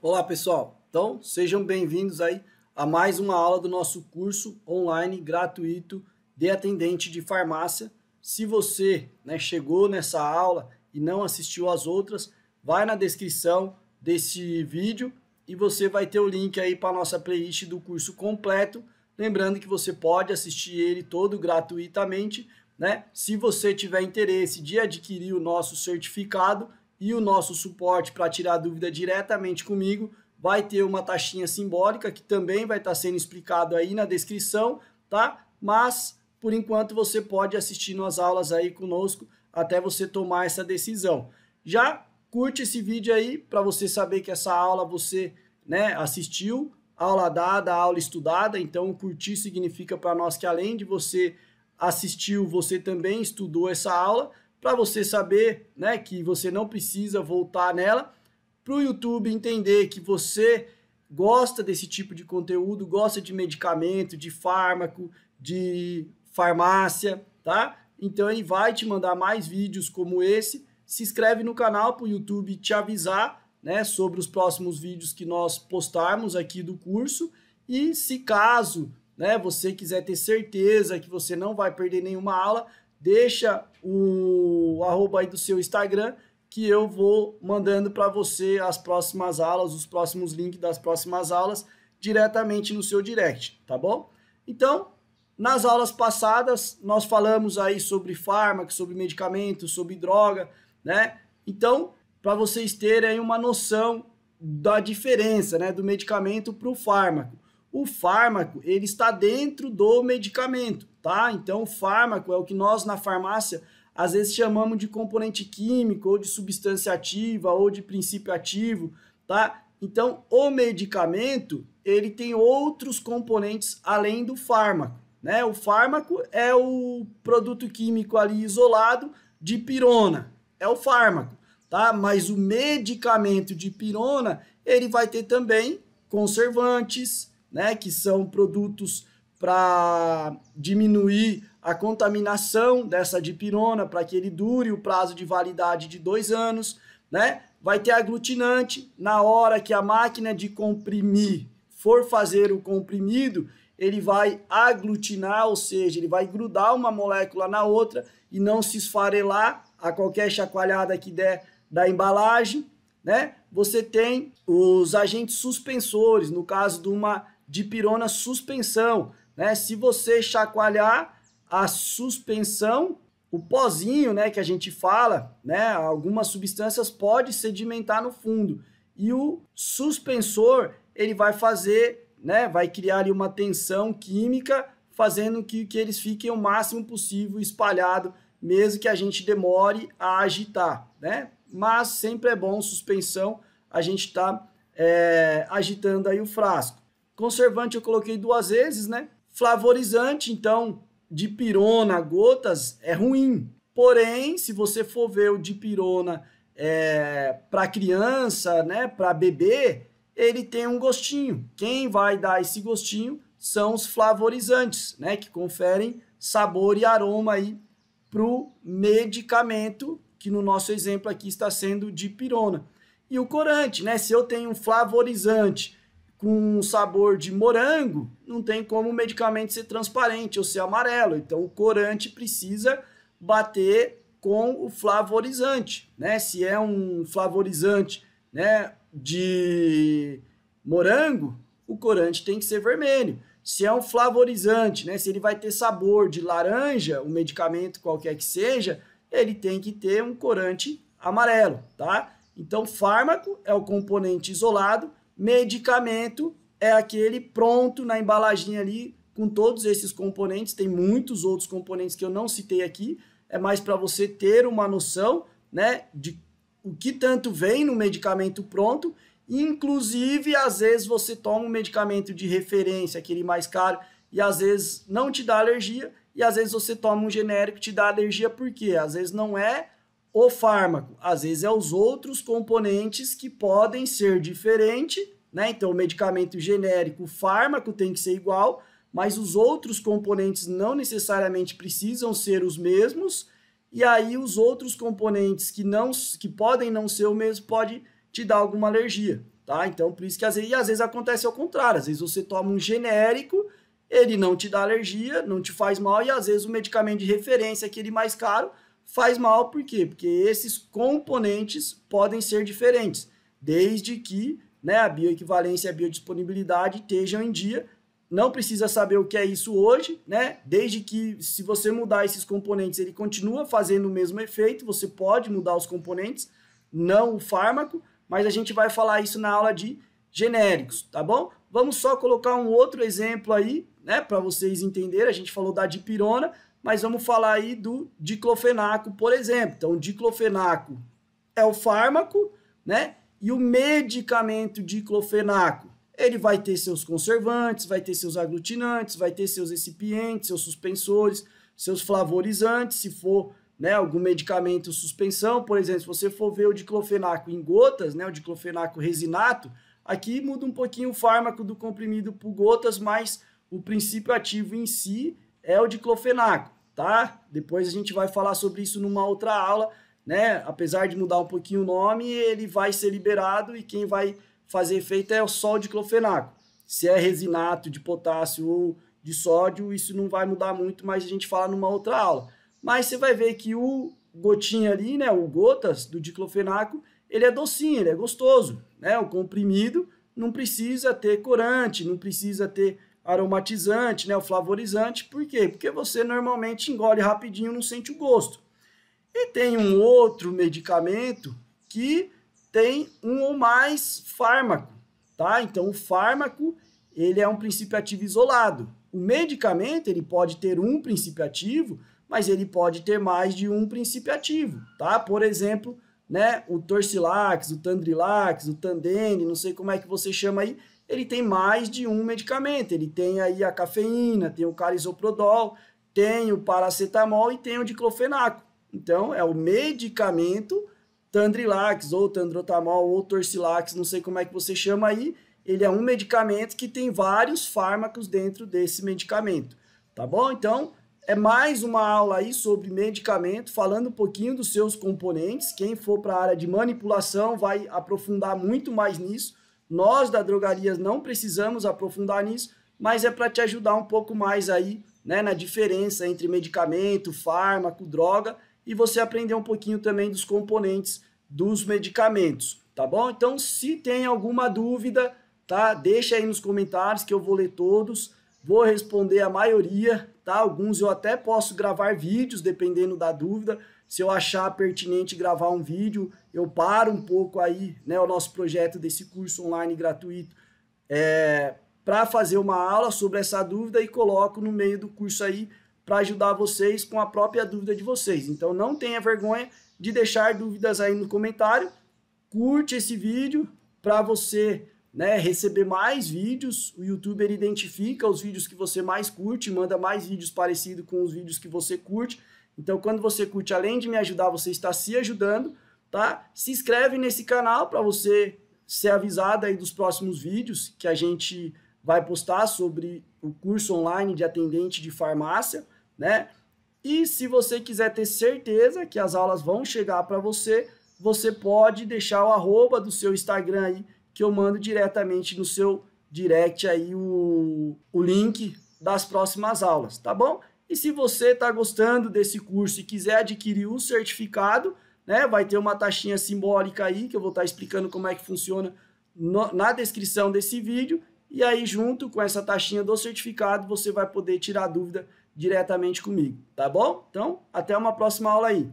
Olá pessoal, então sejam bem-vindos aí a mais uma aula do nosso curso online gratuito de atendente de farmácia. Se você chegou nessa aula e não assistiu às outras, vai na descrição desse vídeo e você vai ter o link aí para a nossa playlist do curso completo. Lembrando que você pode assistir ele todo gratuitamente, Se você tiver interesse de adquirir o nosso certificado e o nosso suporte para tirar dúvida diretamente comigo, vai ter uma taxinha simbólica que também vai estar sendo explicado aí na descrição, tá? Mas, por enquanto, você pode assistir nas aulas aí conosco até você tomar essa decisão. Já curte esse vídeo aí para você saber que essa aula você assistiu, aula dada, aula estudada. Então, curtir significa para nós que além de você assistiu, você também estudou essa aula, para você saber que você não precisa voltar nela, para o YouTube entender que você gosta desse tipo de conteúdo, gosta de medicamento, de fármaco, de farmácia, tá? Então ele vai te mandar mais vídeos como esse. Se inscreve no canal para o YouTube te avisar sobre os próximos vídeos que nós postarmos aqui do curso. E se caso você quiser ter certeza que você não vai perder nenhuma aula, deixa o arroba aí do seu Instagram que eu vou mandando para você as próximas aulas, os próximos links das próximas aulas diretamente no seu direct, tá bom? Então, nas aulas passadas, nós falamos aí sobre fármaco, sobre medicamento, sobre droga, Então, para vocês terem aí uma noção da diferença, do medicamento para o fármaco. O fármaco, ele está dentro do medicamento, tá? Então, o fármaco é o que nós na farmácia às vezes chamamos de componente químico, ou de substância ativa, ou de princípio ativo, tá? Então, o medicamento, ele tem outros componentes além do fármaco, O fármaco é o produto químico ali isolado de pirona, é o fármaco, tá? Mas o medicamento de pirona, ele vai ter também conservantes, que são produtos para diminuir a contaminação dessa dipirona, para que ele dure o prazo de validade de 2 anos, Vai ter aglutinante, na hora que a máquina de comprimir for fazer o comprimido, ele vai aglutinar, ou seja, ele vai grudar uma molécula na outra e não se esfarelar a qualquer chacoalhada que der da embalagem, Você tem os agentes suspensores, no caso de uma dipirona suspensão, Se você chacoalhar a suspensão, o pozinho, que a gente fala, algumas substâncias pode sedimentar no fundo. E o suspensor, ele vai fazer, vai criar ali uma tensão química, fazendo que eles fiquem o máximo possível espalhado, mesmo que a gente demore a agitar, Mas sempre é bom suspensão, a gente está agitando aí o frasco. Conservante eu coloquei 2 vezes, Flavorizante, então, dipirona, gotas, é ruim. Porém, se você for ver o dipirona para criança, para bebê, ele tem um gostinho. Quem vai dar esse gostinho são os flavorizantes, que conferem sabor e aroma aí para o medicamento, que no nosso exemplo aqui está sendo dipirona. E o corante, Se eu tenho um flavorizante com sabor de morango, não tem como o medicamento ser transparente ou ser amarelo. Então, o corante precisa bater com o flavorizante, Se é um flavorizante, de morango, o corante tem que ser vermelho. Se é um flavorizante, Se ele vai ter sabor de laranja, o medicamento qualquer que seja, ele tem que ter um corante amarelo, tá? Então, fármaco é o componente isolado, medicamento é aquele pronto na embalagem ali, com todos esses componentes. Tem muitos outros componentes que eu não citei aqui, é mais para você ter uma noção, de o que tanto vem no medicamento pronto. Inclusive, às vezes você toma um medicamento de referência, aquele mais caro, e às vezes não te dá alergia, e às vezes você toma um genérico e te dá alergia, por quê? Às vezes não é o fármaco, às vezes é os outros componentes que podem ser diferentes, Então, o medicamento genérico, o fármaco tem que ser igual, mas os outros componentes não necessariamente precisam ser os mesmos, e aí os outros componentes que podem não ser o mesmo, pode te dar alguma alergia, tá? Então, por isso que às vezes acontece ao contrário, às vezes você toma um genérico, ele não te dá alergia, não te faz mal, e às vezes o medicamento de referência, aquele mais caro, faz mal. Por quê? Porque esses componentes podem ser diferentes, desde que, né, a bioequivalência e a biodisponibilidade estejam em dia. Não precisa saber o que é isso hoje, né? Desde que, se você mudar esses componentes, ele continua fazendo o mesmo efeito, você pode mudar os componentes, não o fármaco, mas a gente vai falar isso na aula de genéricos, tá bom? Vamos só colocar um outro exemplo aí, né, para vocês entenderem. A gente falou da dipirona, mas vamos falar aí do diclofenaco, por exemplo. Então, o diclofenaco é o fármaco, né? E o medicamento diclofenaco, ele vai ter seus conservantes, vai ter seus aglutinantes, vai ter seus excipientes, seus suspensores, seus flavorizantes, se for, né, algum medicamento suspensão. Por exemplo, se você for ver o diclofenaco em gotas, né, o diclofenaco resinato, aqui muda um pouquinho o fármaco do comprimido por gotas, mas o princípio ativo em si é o diclofenaco, tá? Depois a gente vai falar sobre isso numa outra aula, né? Apesar de mudar um pouquinho o nome, ele vai ser liberado e quem vai fazer efeito é só o diclofenaco. Se é resinato de potássio ou de sódio, isso não vai mudar muito, mas a gente fala numa outra aula. Mas você vai ver que o gotinha ali, né, o gotas do diclofenaco, ele é docinho, ele é gostoso, né? O comprimido não precisa ter corante, não precisa ter aromatizante, né, o flavorizante. Por quê? Porque você normalmente engole rapidinho, não sente o gosto. E tem um outro medicamento que tem um ou mais fármaco, tá? Então, o fármaco, ele é um princípio ativo isolado. O medicamento, ele pode ter um princípio ativo, mas ele pode ter mais de um princípio ativo, tá? Por exemplo, né, o Torcilax, o Tandrilax, o Tandene, não sei como é que você chama aí, ele tem mais de um medicamento. Ele tem aí a cafeína, tem o carisoprodol, tem o paracetamol e tem o diclofenaco. Então, é o medicamento Tandrilax, ou Tandrotamol, ou Torcilax, não sei como é que você chama aí. Ele é um medicamento que tem vários fármacos dentro desse medicamento, tá bom? Então, é mais uma aula aí sobre medicamento, falando um pouquinho dos seus componentes. Quem for para a área de manipulação vai aprofundar muito mais nisso. Nós da Drogarias não precisamos aprofundar nisso, mas é para te ajudar um pouco mais aí, né, na diferença entre medicamento, fármaco, droga, e você aprender um pouquinho também dos componentes dos medicamentos, tá bom? Então, se tem alguma dúvida, tá? Deixa aí nos comentários que eu vou ler todos, vou responder a maioria, tá? Alguns eu até posso gravar vídeos, dependendo da dúvida. Se eu achar pertinente gravar um vídeo, eu paro um pouco aí, né, o nosso projeto desse curso online gratuito, para fazer uma aula sobre essa dúvida e coloco no meio do curso aí para ajudar vocês com a própria dúvida de vocês. Então, não tenha vergonha de deixar dúvidas aí no comentário. Curte esse vídeo para você, né, receber mais vídeos. O YouTube ele identifica os vídeos que você mais curte, manda mais vídeos parecidos com os vídeos que você curte. Então, quando você curte, além de me ajudar, você está se ajudando, tá? Se inscreve nesse canal para você ser avisado aí dos próximos vídeos que a gente vai postar sobre o curso online de atendente de farmácia, né? E se você quiser ter certeza que as aulas vão chegar para você, você pode deixar o arroba do seu Instagram aí, que eu mando diretamente no seu direct aí o link das próximas aulas, tá bom? E se você está gostando desse curso e quiser adquirir o certificado, né, vai ter uma taxinha simbólica aí, que eu vou estar explicando como é que funciona na descrição desse vídeo. E aí, junto com essa taxinha do certificado, você vai poder tirar dúvida diretamente comigo, tá bom? Então, até uma próxima aula aí.